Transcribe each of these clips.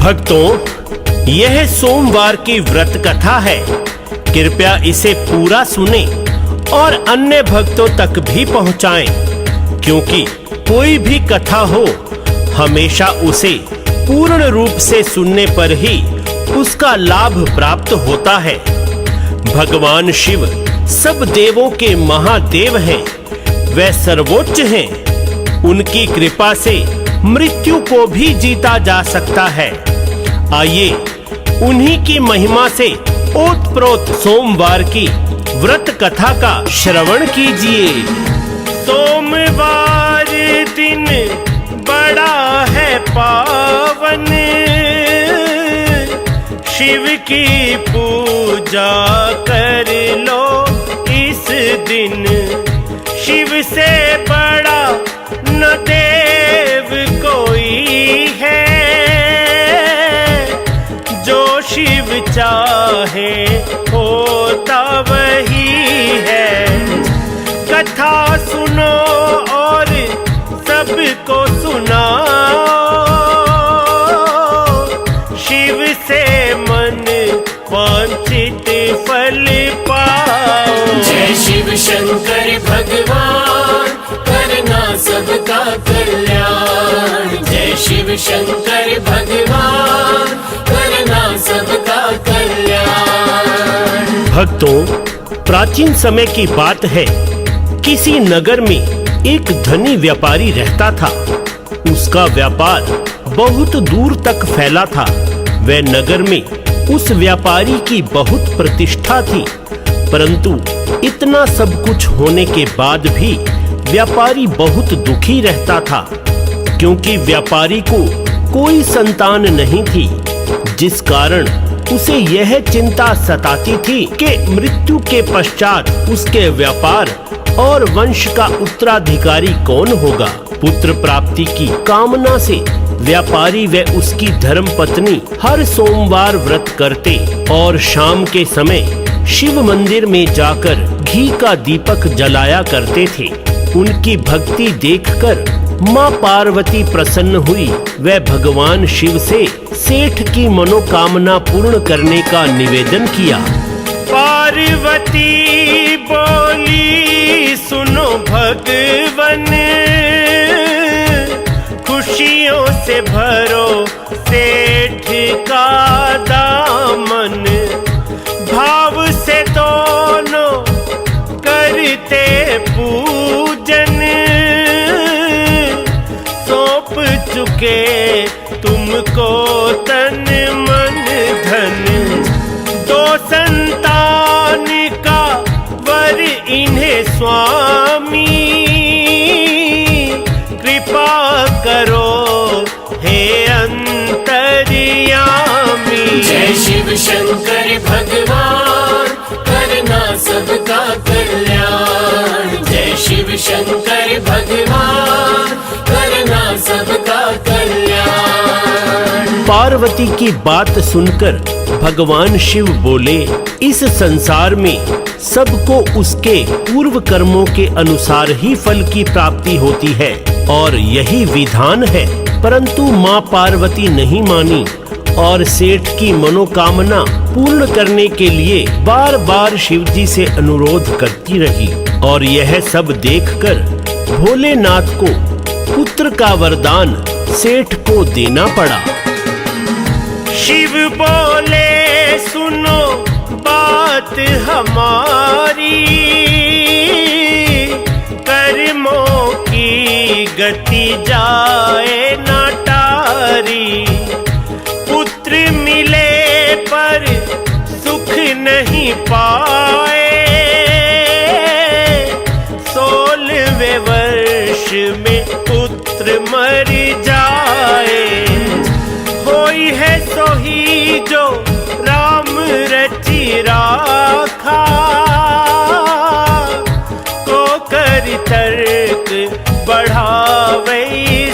भक्तों, यह सोमवार की व्रत कथा है। कृपया इसे पूरा सुने और अन्य भक्तों तक भी पहुंचाएं, क्योंकि कोई भी कथा हो, हमेशा उसे पूर्ण रूप से सुनने पर ही उसका लाभ प्राप्त होता है। भगवान शिव सब देवों के महादेव हैं, वे सर्वोच्च हैं। उनकी कृपा से मृत्यु को भी जीता जा सकता है। आइए उन्हीं की महिमा से ओतप्रोत सोमवार की व्रत कथा का श्रवण कीजिए। सोमवार दिन बड़ा है पावन, शिव की पूजा कर लो इस दिन। शिव से बड़ा न देव कोई है, जो शिव चाहे होता वही है। कथा सुनो और सबको सुनाओ, शिव से मन वांछित फल पाओ। जय शिव शंकर भगवान, करना सबका कल्याण। जय शिव शंकर भगवान, करना सबका कल्याण। भक्तों, प्राचीन समय की बात है। किसी नगर में एक धनी व्यापारी रहता था। उसका व्यापार बहुत दूर तक फैला था। वह नगर में उस व्यापारी की बहुत प्रतिष्ठा थी, परंतु इतना सब कुछ होने के बाद भी व्यापारी बहुत दुखी रहता था, क्योंकि व्यापारी को कोई संतान नहीं थी, जिस कारण उसे यह चिंता सताती थी कि मृत्यु के पश्चात उसके व्यापार और वंश का उत्तराधिकारी कौन होगा। पुत्र प्राप्ति की कामना से व्यापारी व उसकी धर्मपत्नी हर सोमवार व्रत करते और शाम के समय शिव मंदिर में जाकर घी का दीपक जलाया करते थे। उनकी भक्ति देखकर माँ पार्वती प्रसन्न हुई। वह भगवान शिव से सेठ की मनोकामना पूर्ण करने का निवेदन किया। पार्वती बोली, सुनो भगवन, खुशियों से भरो सेठ का दामन। भाव से दोनों करते पूजन, सौंप चुके तुमको तन मन धन। दो संतान का वर इन्हें स्वामी, कृपा करो हे अंतर्यामी। जय शिव शंकर भगवान, करना सबका कल्याण। जय शिव शंकर भगवान, करना सबका कल्याण। पार्वती की बात सुनकर भगवान शिव बोले, इस संसार में सबको उसके पूर्व कर्मों के अनुसार ही फल की प्राप्ति होती है और यही विधान है। परंतु माँ पार्वती नहीं मानी और सेठ की मनोकामना पूर्ण करने के लिए बार बार शिव जी से अनुरोध करती रही। और यह सब देखकर भोलेनाथ को पुत्र का वरदान सेठ को देना पड़ा। शिव बोले, सुनो बात हमारी, कर्मों की गति जाए ना टारी। पुत्र मिले पर सुख नहीं पाए, 16वें वर्ष में पुत्र मर जाए। होई है सोही जो राम रचि राखा, को कर तर्क बढ़ावे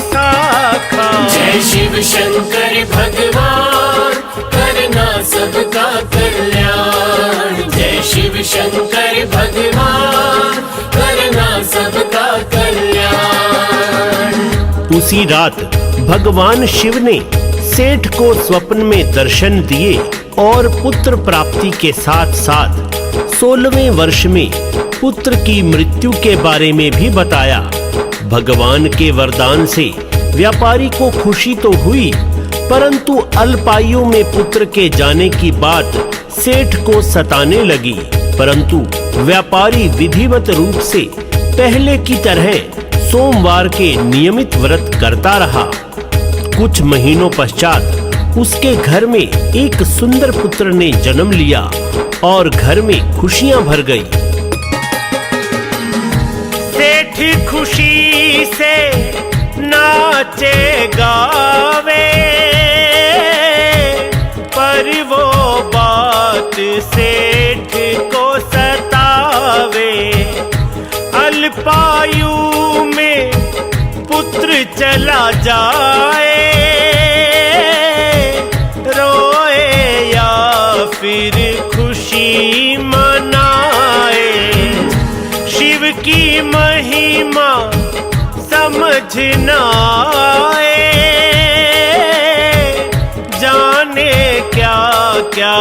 शाखा। जय शिव शंकर भगवान, करना सबका कल्याण। जय शिव शंकर भगवान, करना सबका कल्याण। उसी रात भगवान शिव ने सेठ को स्वप्न में दर्शन दिए और पुत्र प्राप्ति के साथ साथ 16वें वर्ष में पुत्र की मृत्यु के बारे में भी बताया। भगवान के वरदान से व्यापारी को खुशी तो हुई, परंतु अल्पायु में पुत्र के जाने की बात सेठ को सताने लगी। परंतु व्यापारी विधिवत रूप से पहले की तरह सोमवार के नियमित व्रत करता रहा। कुछ महीनों पश्चात उसके घर में एक सुंदर पुत्र ने जन्म लिया और घर में खुशियां भर गई। सेठ खुशी से नाचे गावे, पर वो बात सेठ को सतावे। अल्पायु में पुत्र चला जाए, रोए या फिर खुशी मनाए। शिव की महिमा समझ न आए, जाने क्या क्या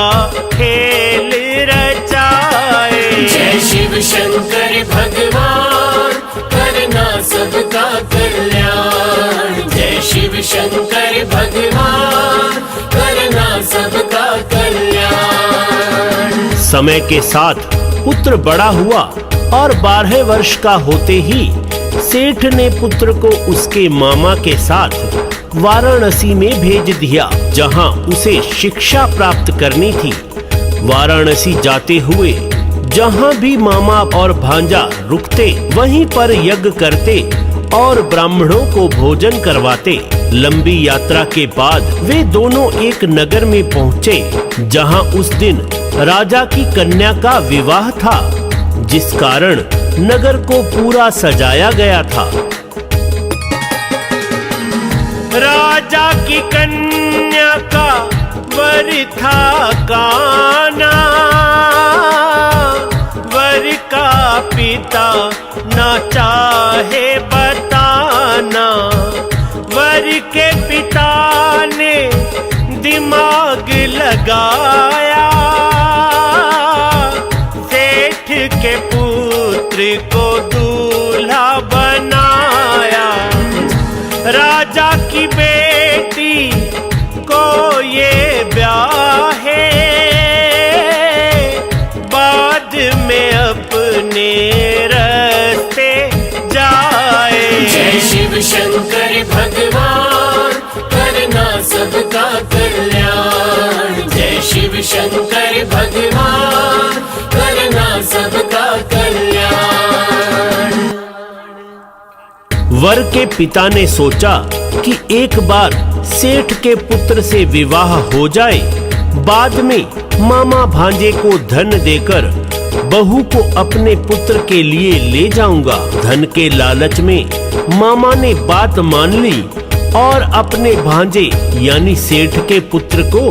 खेल रचाए। जय शिव शंकर भगवान, करना सबका कल्याण। जय शिव शंकर भगवान, करना सबका कल्याण। समय के साथ पुत्र बड़ा हुआ और 12 वर्ष का होते ही सेठ ने पुत्र को उसके मामा के साथ वाराणसी में भेज दिया, जहां उसे शिक्षा प्राप्त करनी थी। वाराणसी जाते हुए जहां भी मामा और भांजा रुकते, वहीं पर यज्ञ करते और ब्राह्मणों को भोजन करवाते। लंबी यात्रा के बाद वे दोनों एक नगर में पहुंचे, जहां उस दिन राजा की कन्या का विवाह था, जिस कारण नगर को पूरा सजाया गया था। राजा की कन्या का वर था काना, वर का पिता न चाहे बताना। वर के पिता ने दिमाग लगाया, सेठ के पुत्र को दूल्हा बनाया। राजा की बेटी को ये ब्याहे, बाद में अपने रास्ते जाए। जय शिव शंकर भगवान, करना सबका कल्याण। जय शिव शंकर भगवान, करना सबका कल्याण। वर के पिता ने सोचा कि एक बार सेठ के पुत्र से विवाह हो जाए, बाद में मामा भांजे को धन देकर बहू को अपने पुत्र के लिए ले जाऊंगा। धन के लालच में मामा ने बात मान ली और अपने भांजे यानी सेठ के पुत्र को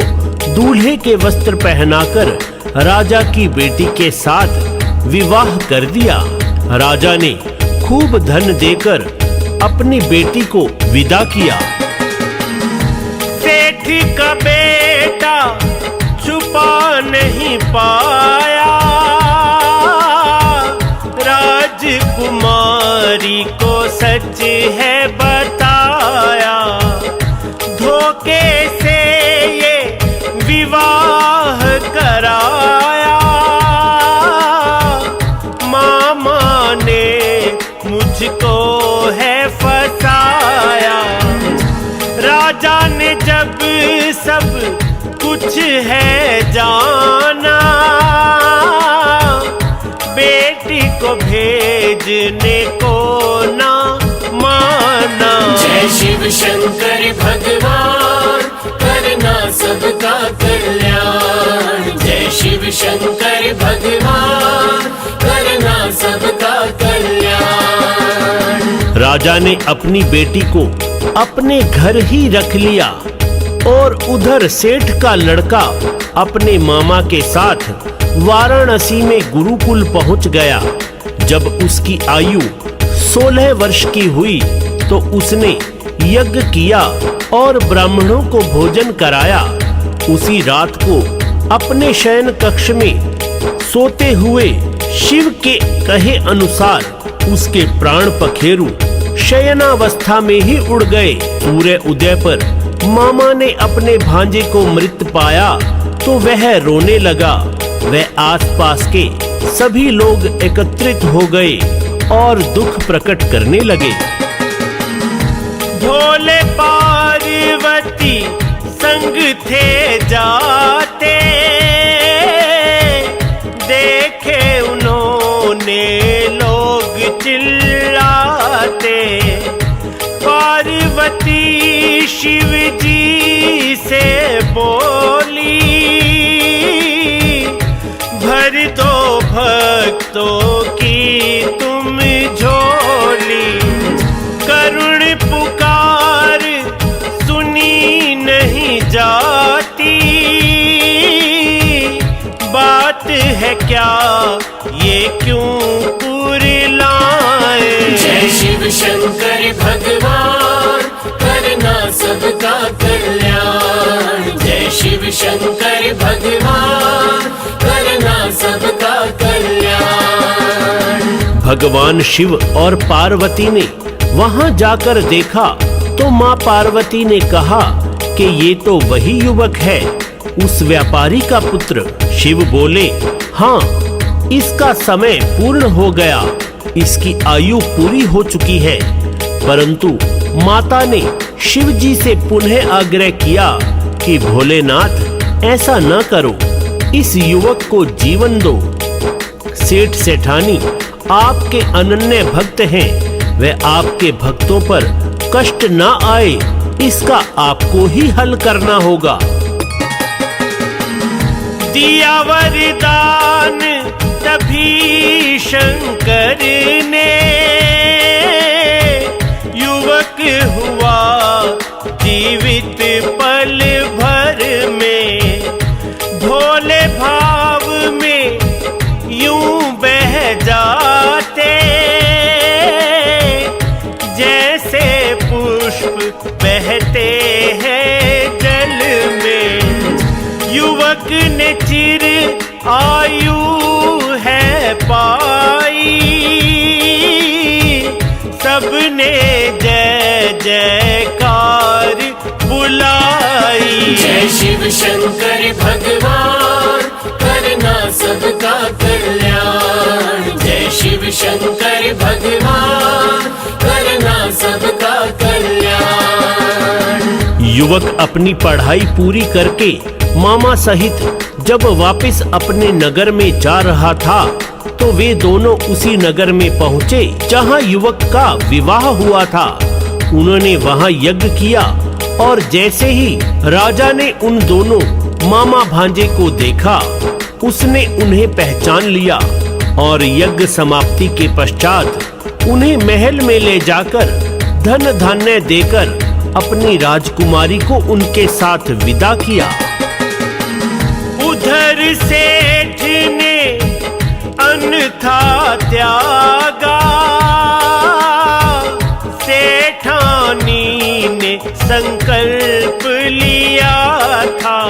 दूल्हे के वस्त्र पहनाकर राजा की बेटी के साथ विवाह कर दिया। राजा ने खूब धन देकर अपनी बेटी को विदा किया। सेठ का बेटा छुपा नहीं पाया, राजकुमारी को सच है बताया। धोखे से ये विवाह कराया, मामा ने मुझको है फसाया। राजा ने जब सब कुछ है जाना, बेटी को भेजने को ना माना। जय शिव शंकर भगवान, करना सबका कल्याण। जय शिव शंकर भगवान, करना सबका कल्याण। राजा ने अपनी बेटी को अपने घर ही रख लिया और उधर सेठ का लड़का अपने मामा के साथ वाराणसी में गुरुकुल पहुंच गया। जब उसकी आयु 16 वर्ष की हुई तो उसने यज्ञ किया और ब्राह्मणों को भोजन कराया। उसी रात को अपने शयन कक्ष में सोते हुए शिव के कहे अनुसार उसके प्राण पखेरु शयनावस्था में ही उड़ गए। सूर्य उदय पर मामा ने अपने भांजे को मृत पाया तो वह रोने लगा। वह आसपास के सभी लोग एकत्रित हो गए और दुख प्रकट करने लगे। भोले पार्वती संग थे जाते, देखे उन्होंने लोग चिल्लाते। पार्वती शिव जी से बोली, भर दो भक्तों की तुम झोली। करुण पुकार सुनी नहीं जाती, बात है क्या ये क्यों कुरिलाए। जय शिव शंकर भगवान करना सबका कल्याण। जय शिव शंकर भगवान करना सबका कल्याण। भगवान शिव और पार्वती ने वहां जाकर देखा तो मां पार्वती ने कहा कि ये तो वही युवक है, उस व्यापारी का पुत्र। शिव बोले, हाँ, इसका समय पूर्ण हो गया, इसकी आयु पूरी हो चुकी है। परंतु माता ने शिव जी से पुनः आग्रह किया कि भोलेनाथ ऐसा न करो, इस युवक को जीवन दो। सेठ सेठानी आपके अनन्य भक्त हैं, वह आपके भक्तों पर कष्ट न आए, इसका आपको ही हल करना होगा। दिया वरदान तभी शंकर ने, युवक हुआ जीवित पल भर में। भोले भाव में यूं बह जाते, जैसे पुष्प बहते हैं जल में। युवक ने चिर आयु है पाई, सबने जय जयकार बुलाई। जय शिव शंकर भगवान करना सबका कल्याण। जय शिव शंकर भगवान करना सबका कल्याण। युवक अपनी पढ़ाई पूरी करके मामा सहित जब वापस अपने नगर में जा रहा था तो वे दोनों उसी नगर में पहुंचे जहां युवक का विवाह हुआ था। उन्होंने वहां यज्ञ किया और जैसे ही राजा ने उन दोनों मामा भांजे को देखा, उसने उन्हें पहचान लिया और यज्ञ समाप्ति के पश्चात उन्हें महल में ले जाकर धन धान्य देकर अपनी राजकुमारी को उनके साथ विदा किया। उधर सेठ ने अन्यथा त्यागा, सेठानी ने संकल्प लिया था,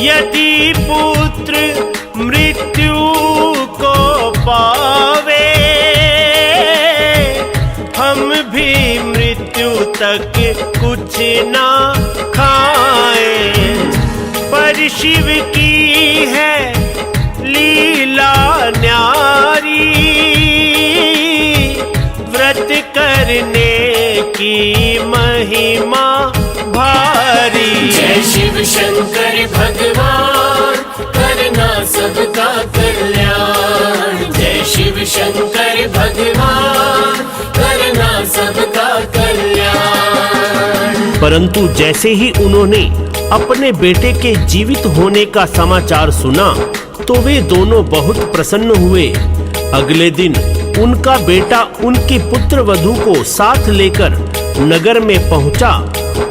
यदि पुत्र मृत्यु को पावे, हम भी मृत्यु तक कुछ ना खाएं। पर शिव की है लीला न्यारी, व्रत करने की महिमा भारी। जय शिव शंकर भगवान करना सबका कल्याण। जय शिव शंकर भगवान करना सबका कल्याण। परंतु जैसे ही उन्होंने अपने बेटे के जीवित होने का समाचार सुना तो वे दोनों बहुत प्रसन्न हुए। अगले दिन उनका बेटा उनकी पुत्र वधू को साथ लेकर नगर में पहुंचा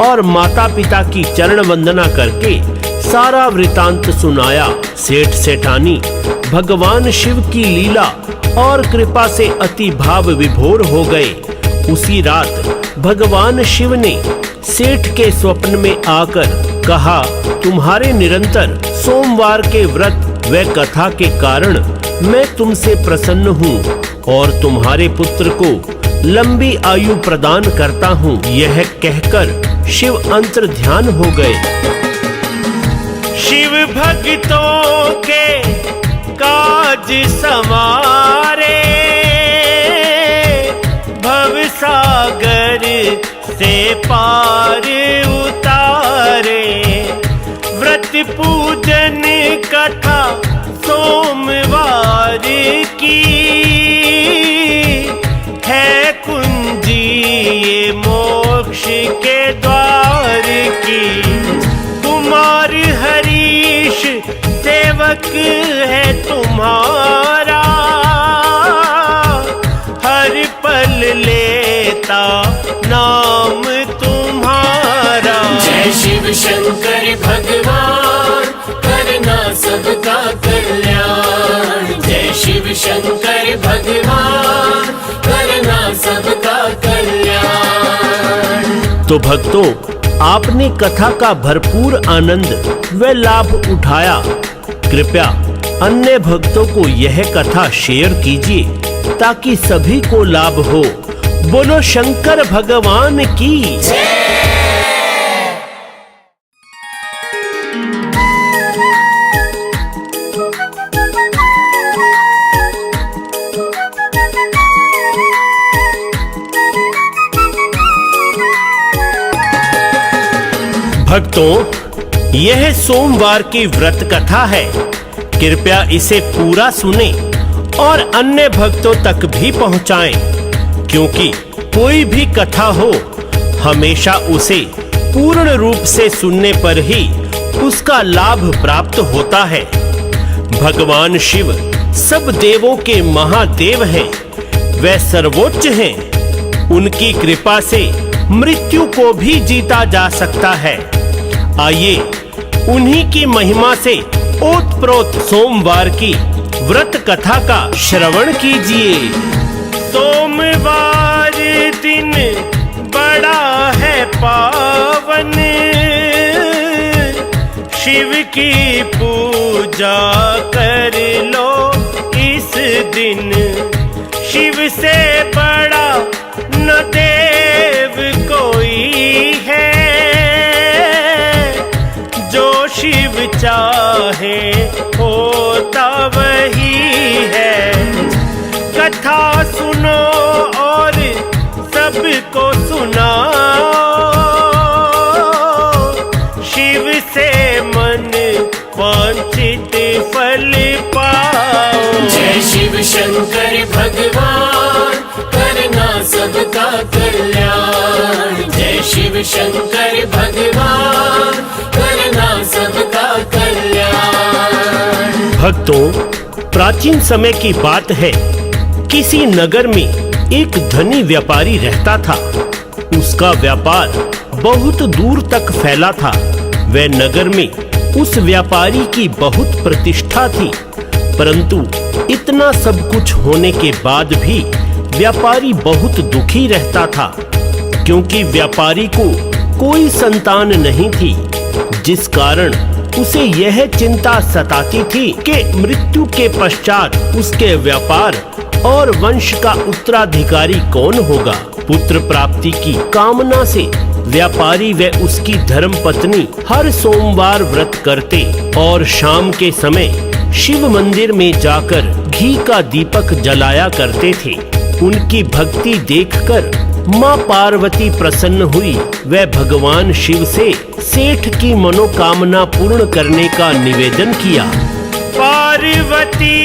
और माता पिता की चरण वंदना करके सारा वृतांत सुनाया। सेठ सेठानी भगवान शिव की लीला और कृपा से अति भाव विभोर हो गए उसी रात भगवान शिव ने सेठ के स्वप्न में आकर कहा, तुम्हारे निरंतर सोमवार के व्रत व कथा के कारण मैं तुमसे प्रसन्न हूँ और तुम्हारे पुत्र को लंबी आयु प्रदान करता हूँ। यह कहकर शिव अंतर ध्यान हो गए। शिव भक्तों के काज संवारे, भव सागर से पार उतारे। व्रत पूजन कथा सोमवार की है कुंजी ये मोक्ष के द्वार की। कुमार हरीश सेवक है तुम्हारा, हर पल लेता नाम तुम्हारा। जय शिव शंकर भगवान करना सबका कल्याण। जय शिव शंकर भगवान करना सबका कल्याण। तो भक्तों, आपने कथा का भरपूर आनंद व लाभ उठाया। कृपया अन्य भक्तों को यह कथा शेयर कीजिए ताकि सभी को लाभ हो। बोलो शंकर भगवान की जय। भक्तों, यह सोमवार की व्रत कथा है। कृपया इसे पूरा सुने और अन्य भक्तों तक भी पहुंचाएं, क्योंकि कोई भी कथा हो हमेशा उसे पूर्ण रूप से सुनने पर ही उसका लाभ प्राप्त होता है। भगवान शिव सब देवों के महादेव हैं, वे सर्वोच्च हैं। उनकी कृपा से मृत्यु को भी जीता जा सकता है। आइए उन्हीं की महिमा से ओतप्रोत सोमवार की व्रत कथा का श्रवण कीजिए। सोमवार दिन बड़ा है पावन, शिव की पूजा कर लो इस दिन। शिव से बड़ा न देव कोई है, जो शिव चाहे होता वही है। कथा सुनो और सबको सुनाओ, शिव से मन वांछित फल पाओ। जय शिव शंकर भगवान करना सबका कल्याण। जय शिव शंकर भगवान करना सबका कल्याण। भक्तों, प्राचीन समय की बात है। किसी नगर में एक धनी व्यापारी रहता था। उसका व्यापार बहुत दूर तक फैला था। वह नगर में उस व्यापारी की बहुत प्रतिष्ठा थी, परंतु इतना सब कुछ होने के बाद भी व्यापारी बहुत दुखी रहता था, क्योंकि व्यापारी को कोई संतान नहीं थी, जिस कारण उसे यह चिंता सताती थी कि मृत्यु के पश्चात उसके व्यापार और वंश का उत्तराधिकारी कौन होगा। पुत्र प्राप्ति की कामना से व्यापारी व उसकी धर्मपत्नी हर सोमवार व्रत करते और शाम के समय शिव मंदिर में जाकर घी का दीपक जलाया करते थे। उनकी भक्ति देखकर माँ पार्वती प्रसन्न हुई। वह भगवान शिव से सेठ की मनोकामना पूर्ण करने का निवेदन किया। पार्वती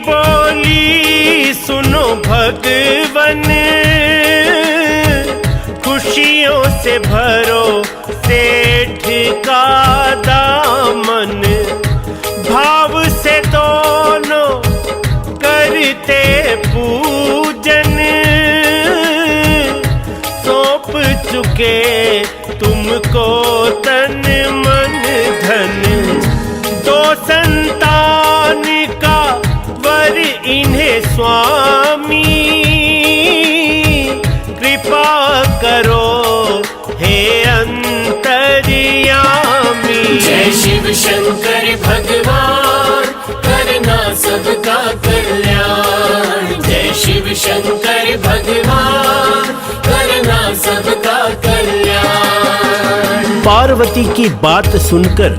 बोली, सुनो भगवन, खुशियों से भरो सेठ का दामन। भाव से दोनों करते पूजन, सौंप चुके तुमको तन मन धन। दो संतान का वर इन्हें स्वामी, शिव शंकर भगवान करना सबका कल्याण। जय शिव शंकर भगवान करना सबका कल्याण। पार्वती की बात सुनकर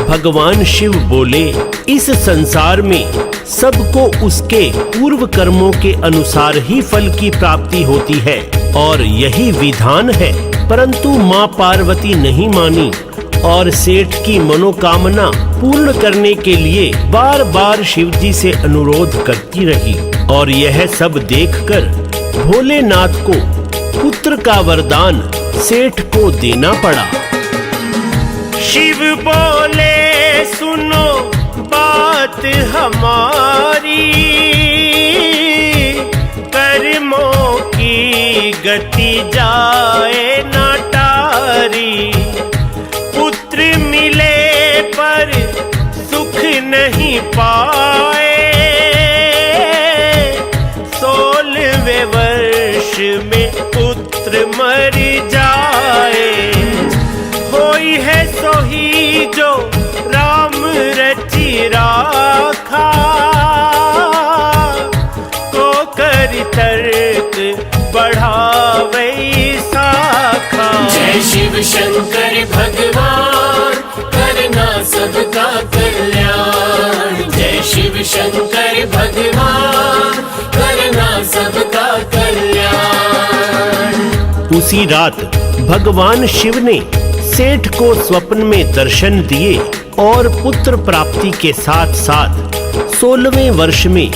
भगवान शिव बोले, इस संसार में सबको उसके पूर्व कर्मों के अनुसार ही फल की प्राप्ति होती है और यही विधान है। परंतु माँ पार्वती नहीं मानी और सेठ की मनोकामना पूर्ण करने के लिए बार बार शिवजी से अनुरोध करती रही और यह सब देखकर भोलेनाथ को पुत्र का वरदान सेठ को देना पड़ा। शिव बोले, सुनो बात हमारी, कर्मों की गति जाए ना टारी। पुत्र मिले पर सुख नहीं पाए, 16वें वर्ष में पुत्र मर जाए। होई है सोही जो राम रचि राखा, को कर तर्क बढ़ावे शाखा। जय शिव शंकर भगवान करना सबका कल्याण। जय शिव शंकर भगवान करना सबका कल्याण। उसी रात भगवान शिव ने सेठ को स्वप्न में दर्शन दिए और पुत्र प्राप्ति के साथ साथ 16वें वर्ष में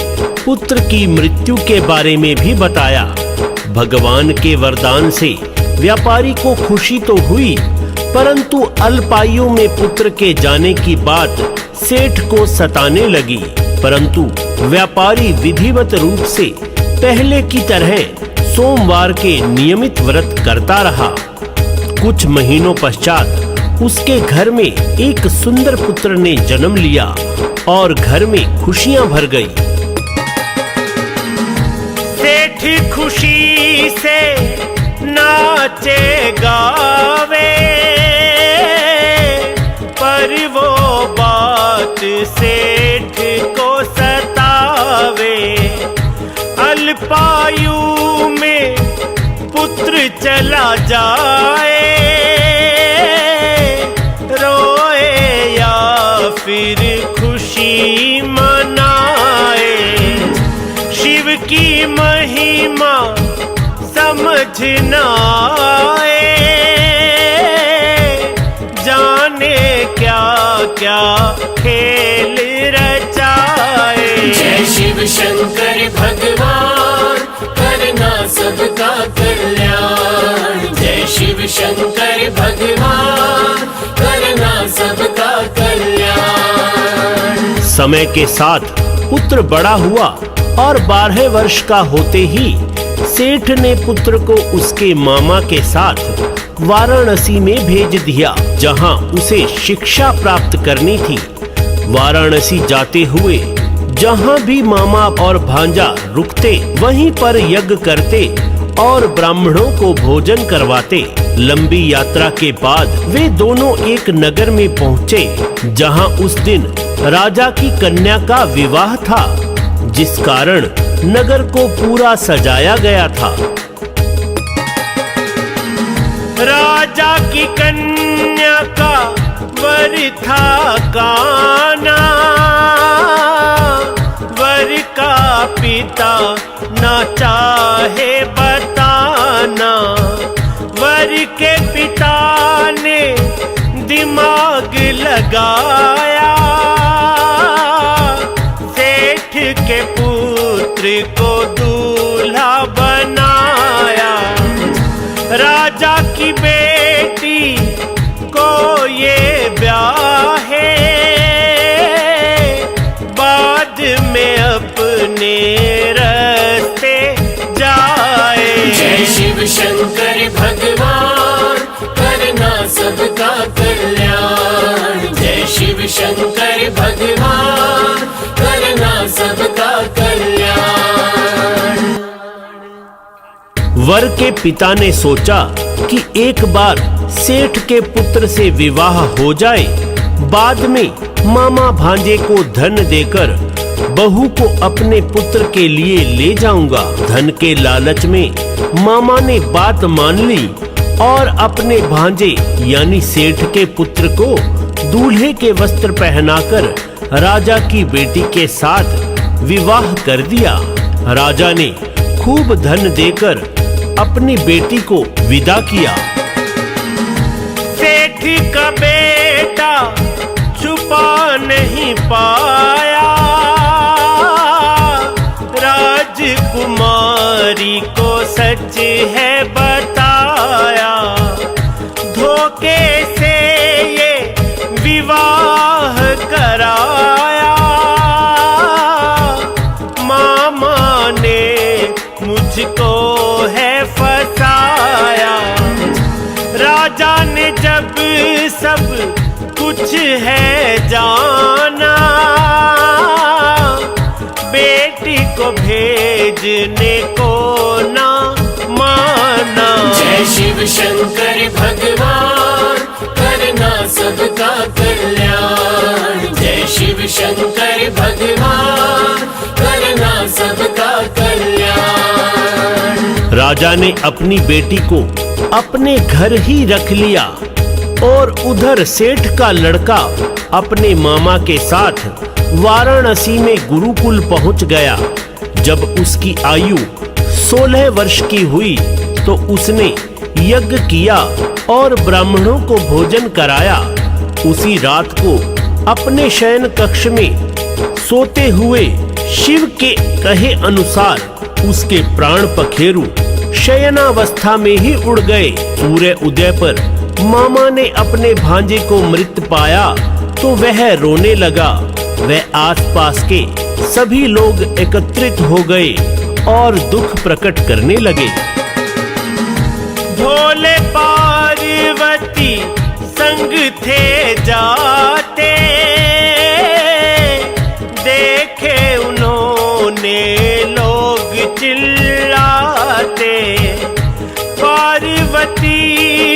पुत्र की मृत्यु के बारे में भी बताया। भगवान के वरदान से व्यापारी को खुशी तो हुई, परंतु अल्पायु में पुत्र के जाने की बात सेठ को सताने लगी। परंतु व्यापारी विधिवत रूप से पहले की तरह सोमवार के नियमित व्रत करता रहा। कुछ महीनों पश्चात उसके घर में एक सुंदर पुत्र ने जन्म लिया और घर में खुशियां भर गई। सेठ खुशी से नाचे गावे, पर वो बात सेठ को सतावे। अल्पायु में पुत्र चला जाए, रोए या फिर खुशी मनाए। शिव की महिमा समझ न आए, जाने क्या क्या खेल रचाए। जय शिव शंकर भगवान करना सबका कल्याण। जय शिव शंकर भगवान करना सबका कल्याण। समय के साथ पुत्र बड़ा हुआ और 12 वर्ष का होते ही सेठ ने पुत्र को उसके मामा के साथ वाराणसी में भेज दिया, जहां उसे शिक्षा प्राप्त करनी थी। वाराणसी जाते हुए जहां भी मामा और भांजा रुकते वहीं पर यज्ञ करते और ब्राह्मणों को भोजन करवाते। लंबी यात्रा के बाद वे दोनों एक नगर में पहुंचे, जहां उस दिन राजा की कन्या का विवाह था, जिस कारण नगर को पूरा सजाया गया था। राजा की कन्या का वर था काना, वर का पिता न चाहे बताना। वर के पिता ने दिमाग लगाया, सेठ के पुत्र को दूल्हा बनाया। राजा की बेटी को ये ब्याहे, बाद में अपने रास्ते जाए। जय शिव शंकर भगवान करना सबका कल्याण। जय शिव शंकर भगवान करना सबका कल्याण। वर के पिता ने सोचा कि एक बार सेठ के पुत्र से विवाह हो जाए बाद में मामा भांजे को धन देकर बहू को अपने पुत्र के लिए ले जाऊंगा। धन के लालच में मामा ने बात मान ली और अपने भांजे यानी सेठ के पुत्र को दूल्हे के वस्त्र पहनाकर राजा की बेटी के साथ विवाह कर दिया। राजा ने खूब धन देकर अपनी बेटी को विदा किया। सेठ का बेटा छुपा नहीं पाया, राजकुमारी को सच है बताया। धोखे से ये विवाह कराया, मामा ने मुझको है फसाया। राजा ने जब सब कुछ है जाना, बेटी को भेजने को ना माना। जय शिव शंकर भगवान, करना सबका कल्याण। जय शिव शंकर भगवान, करना सबका कल्याण। राजा ने अपनी बेटी को अपने घर ही रख लिया और उधर सेठ का लड़का अपने मामा के साथ वाराणसी में गुरुकुल पहुंच गया। जब उसकी आयु 16 वर्ष की हुई तो उसने यज्ञ किया और ब्राह्मणों को भोजन कराया। उसी रात को अपने शयन कक्ष में सोते हुए शिव के कहे अनुसार उसके प्राण पखेरु शयनावस्था में ही उड़ गए। सूर्य उदय पर मामा ने अपने भांजे को मृत पाया तो वह रोने लगा। वह आसपास के सभी लोग एकत्रित हो गए और दुख प्रकट करने लगे। भोले पार्वती संग थे जाते, देखे उन्होंने लोग चिल्लाते। पार्वती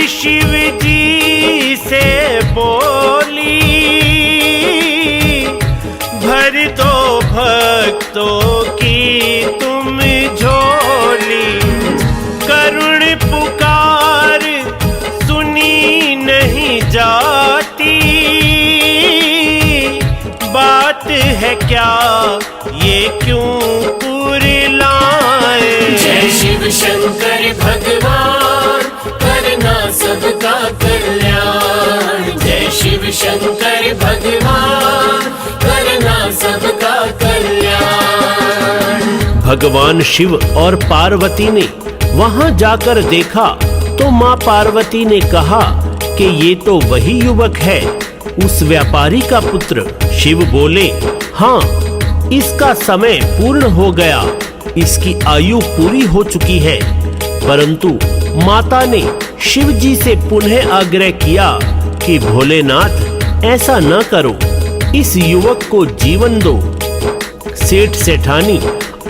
शिव जी से बोली, भर दो भक्तों की तुम झोली। करुण पुकार सुनी नहीं जाती, बात है क्या ये क्यों कुरिलाए। जय शिव शंकर भगवान, करना सबका कल्याण। जय शिव शंकर भगवान, करना सबका कल्याण। भगवान शिव और पार्वती ने वहां जाकर देखा तो मां पार्वती ने कहा कि ये तो वही युवक है, उस व्यापारी का पुत्र। शिव बोले, हाँ, इसका समय पूर्ण हो गया, इसकी आयु पूरी हो चुकी है। परंतु माता ने शिव जी से पुनः आग्रह किया कि भोलेनाथ ऐसा न करो, इस युवक को जीवन दो। सेठ सेठानी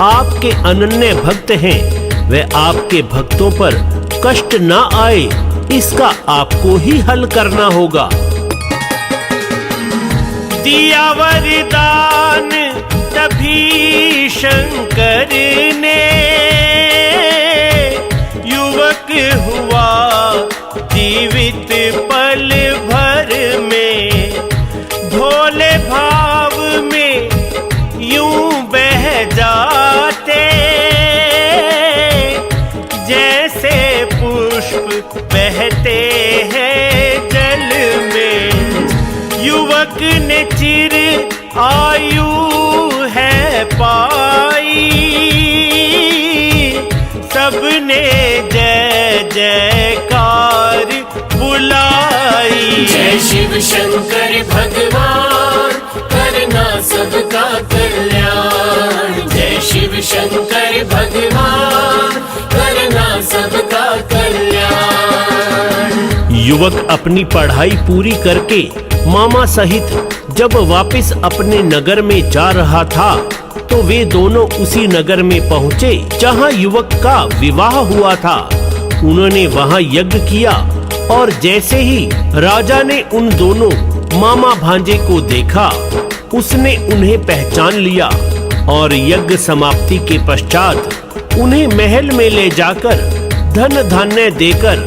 आपके अनन्य भक्त हैं, वह आपके भक्तों पर कष्ट न आए इसका आपको ही हल करना होगा। दिया वरदान तभी शंकर ने, युवक हुआ जीवित पल भर में। भोले भाव में यूं बह जाते, जैसे पुष्प बहते हैं जल में। युवक ने चिर आयु है पाई, सबने जय जयकार बुलाई। जय शिव शंकर भगवान, करना सबका कल्याण। जय शिव शंकर भगवान, करना सबका कल्याण। युवक अपनी पढ़ाई पूरी करके मामा सहित जब वापस अपने नगर में जा रहा था तो वे दोनों उसी नगर में पहुंचे जहां युवक का विवाह हुआ था। उन्होंने वहां यज्ञ किया और जैसे ही राजा ने उन दोनों मामा भांजे को देखा, उसने उन्हें पहचान लिया और यज्ञ समाप्ति के पश्चात उन्हें महल में ले जाकर धन धान्य देकर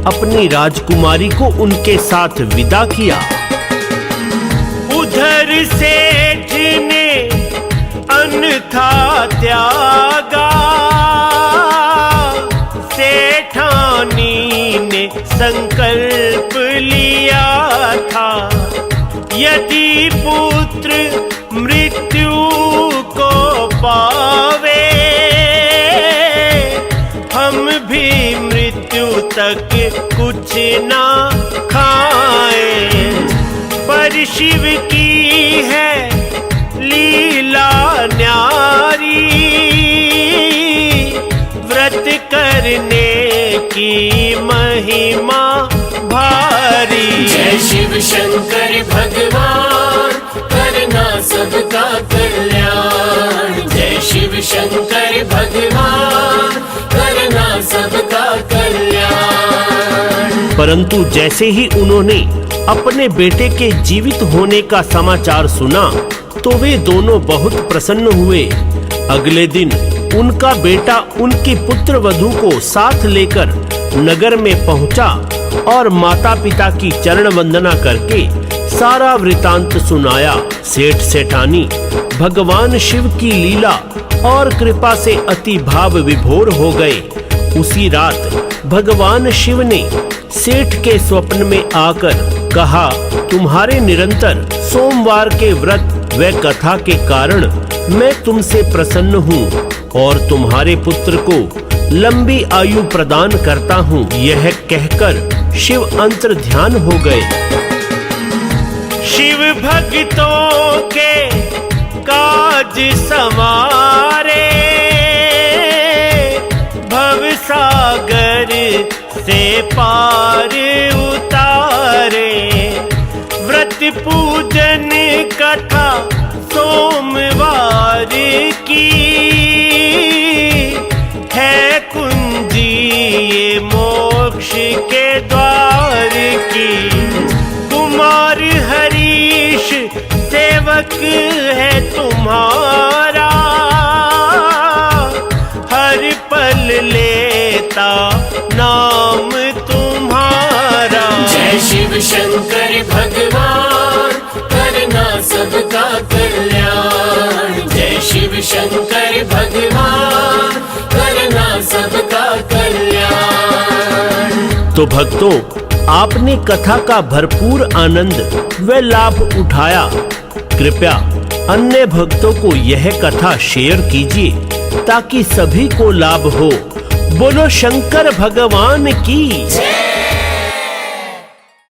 अपनी राजकुमारी को उनके साथ विदा किया। उधर सेठ ने अन्यथा त्यागा, सेठानी ने संकल्प लिया था, यदि पुत्र मृत्यु को पावे, हम भी मृत्यु तक कुछ ना खाए। पर शिव की है लीला न्यारी, व्रत करने की महिमा भारी। जय शिव शंकर भगवान, करना सबका कल्याण। जय शिव शंकर भगवान, करना सबका कल्याण। परंतु जैसे ही उन्होंने अपने बेटे के जीवित होने का समाचार सुना तो वे दोनों बहुत प्रसन्न हुए। अगले दिन उनका बेटा उनकी पुत्र वधू को साथ लेकर नगर में पहुंचा और माता पिता की चरण वंदना करके सारा वृतांत सुनाया। सेठ सेठानी भगवान शिव की लीला और कृपा से अति भाव विभोर हो गए। उसी रात भगवान शिव ने सेठ के स्वप्न में आकर कहा, तुम्हारे निरंतर सोमवार के व्रत व कथा के कारण मैं तुमसे प्रसन्न हूँ और तुम्हारे पुत्र को लंबी आयु प्रदान करता हूँ। यह कहकर शिव अंतर ध्यान हो गए। शिव भक्तों के काज संवारे, भव सागर से पार उतारे। व्रत पूजन कथा सोमवार की, है कुंजी ये मोक्ष के द्वार की। कुमार हरीश सेवक है तुम्हारा, हर पल लेता नाम तुम्हारा। जय शिव शंकर भगवान, करना सबका कल्याण। जय शिव शंकर भगवान, करना सबका कल्याण। तो भक्तों, आपने कथा का भरपूर आनंद व लाभ उठाया। कृपया अन्य भक्तों को यह कथा शेयर कीजिए ताकि सभी को लाभ हो। बोलो शंकर भगवान की जय।